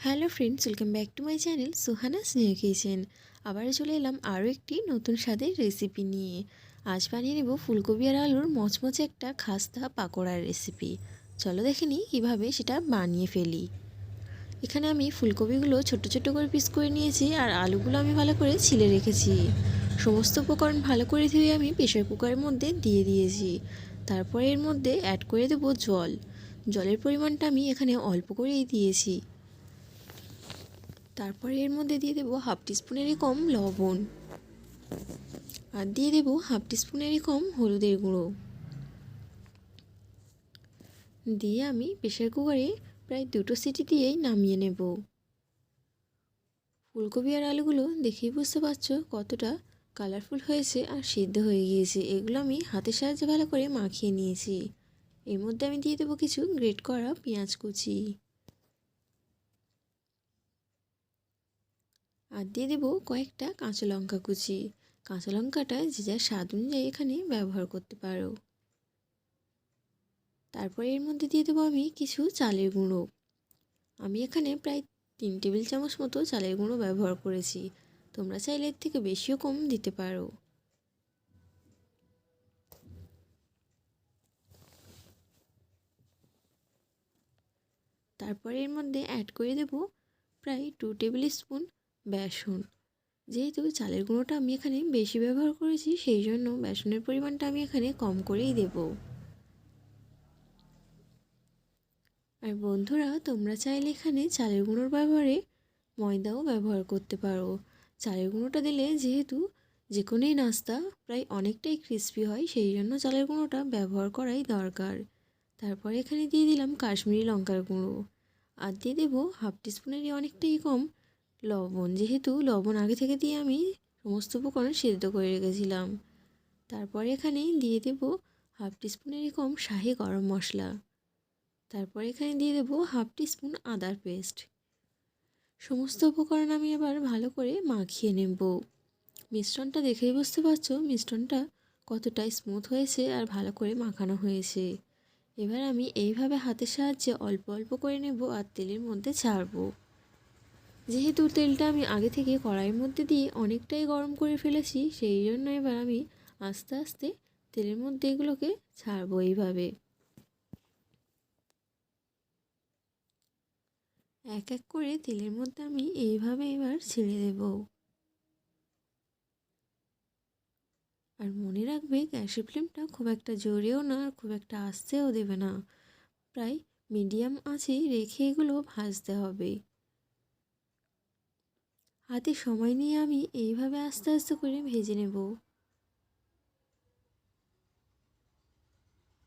Hello friends, welcome back to my channel Suhana স্নেহ kitchen. আবার চলে এলাম আরও একটি নতুন স্বাদের রেসিপি নিয়ে। আজ বানিয়ে নেব ফুলকপি আর আলুর মচমচে একটা খাস্তা পাকোড়ার রেসিপি। চলো দেখে নিই কীভাবে সেটা বানিয়ে ফেলি। এখানে আমি ফুলকপিগুলো ছোট ছোট করে পিস করে নিয়েছি আর আলুগুলো আমি ভালো করে ছিলে রেখেছি। সমস্ত উপকরণ ভালো করে ধুয়ে আমি প্রেসার কুকারের মধ্যে দিয়ে দিয়েছি। তারপরে এর মধ্যে অ্যাড করে দেবো জল। জলের পরিমাণটা আমি এখানে অল্প করেই দিয়েছি। তারপরে এর মধ্যে দিয়ে দেবো হাফ টিস্পুনেরই কম লবণ আর দিয়ে দেবো হাফ টিস্পুনেরই কম হলুদের গুঁড়ো দিয়ে আমি প্রেসার কুকারে প্রায় 2টো সিটি দিয়েই নামিয়ে নেব। ফুলকপি আর আলুগুলো দেখেই বুঝতে পারছো কতটা কালারফুল হয়েছে আর সিদ্ধ হয়ে গিয়েছে। এগুলো আমি হাতের সাহায্যে ভালো করে মাখিয়ে নিয়েছি। এর মধ্যে আমি দিয়ে দেবো কিছু গ্রেট করা পেঁয়াজ কুচি আর দিয়ে দেবো কয়েকটা কাঁচা লঙ্কা কুচি। কাঁচা লঙ্কাটা যে যার স্বাদ অনুযায়ী এখানে ব্যবহার করতে পারো। তারপরে এর মধ্যে দিয়ে দেবো আমি কিছু চালের গুঁড়ো। আমি এখানে প্রায় 3 টেবিল চামচ মতো চালের গুঁড়ো ব্যবহার করেছি। তোমরা চাইলে এর থেকে বেশিও কম দিতে পারো। তারপরে এর মধ্যে অ্যাড করে দেব প্রায় 2 টেবিল স্পুন বেসন। যেহেতু চালের গুঁড়োটা আমি এখানে বেশি ব্যবহার করেছি, সেই জন্য বেসনের পরিমাণটা আমি এখানে কম করেই দেব। আর বন্ধুরা, তোমরা চাইলে এখানে চালের গুঁড়োর ব্যবহারে ময়দাও ব্যবহার করতে পারো। চালের গুঁড়োটা দিলে যেহেতু যে কোনোই নাস্তা প্রায় অনেকটাই ক্রিস্পি হয়, সেই জন্য চালের গুঁড়োটা ব্যবহার করাই দরকার। তারপরে এখানে দিয়ে দিলাম কাশ্মীরি লঙ্কার গুঁড়ো আর দিয়ে দেবো হাফ টিস্পুনেরই অনেকটাই কম লবণ। যেহেতু লবণ আগে থেকে দিয়ে আমি সমস্ত উপকরণ সেদ্ধ করে রেখেছিলাম। তারপরে এখানে দিয়ে দেবো হাফ টিস্পুনেরই কম শাহি গরম মশলা। তারপর এখানে দিয়ে দেবো হাফ টিস্পুন আদার পেস্ট। সমস্ত উপকরণ আমি এবার ভালো করে মাখিয়ে নেব। মিশ্রণটা দেখেই বুঝতে পারছো মিশ্রণটা কতটা স্মুথ হয়েছে আর ভালো করে মাখানো হয়েছে। এবার আমি এইভাবে হাতের সাহায্যে অল্প অল্প করে নেব আর তেলের মধ্যে ছাড়বো। যেহেতু তেলটা আমি আগে থেকে কড়াইয়ের মধ্যে দিয়ে অনেকটাই গরম করে ফেলেছি, সেই জন্য এবার আমি আস্তে আস্তে তেলের মধ্যে এগুলোকে ছাড়বো। এইভাবে এক এক করে তেলের মধ্যে আমি এইভাবে এবার ছেড়ে দেব। আর মনে রাখবে গ্যাসের ফ্লেমটা খুব একটা জোরেও না আর খুব একটা আস্তেও দেবে না, প্রায় মিডিয়াম আঁচে রেখে এগুলো ভাজতে হবে। হাতে সময় নিয়ে আমি এইভাবে আস্তে আস্তে করে ভেজে নেব।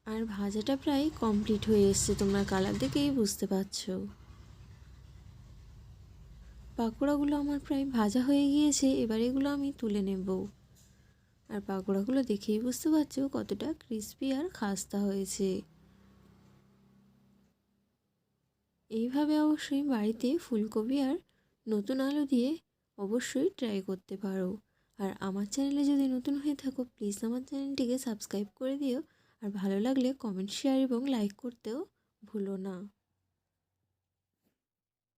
আর ভাজাটা প্রায় কমপ্লিট হয়ে এসছে, তোমরা কালার দেখেই বুঝতে পারছো। পাকোড়াগুলো আমার প্রায় ভাজা হয়ে গিয়েছে, এবার এগুলো আমি তুলে নেব। আর পাকোড়াগুলো দেখেই বুঝতে পারছো কতটা ক্রিস্পি আর খাস্তা হয়েছে। এইভাবে অবশ্যই বাড়িতে ফুলকপি আর নতুন আলু দিয়ে অবশ্যই ট্রাই করতে পারো। আর আমার চ্যানেলে যদি নতুন হয়ে থাকো, প্লিজ আমার চ্যানেলটিকে সাবস্ক্রাইব করে দিও। আর ভালো লাগলে কমেন্ট, শেয়ার এবং লাইক করতেও ভুলো না।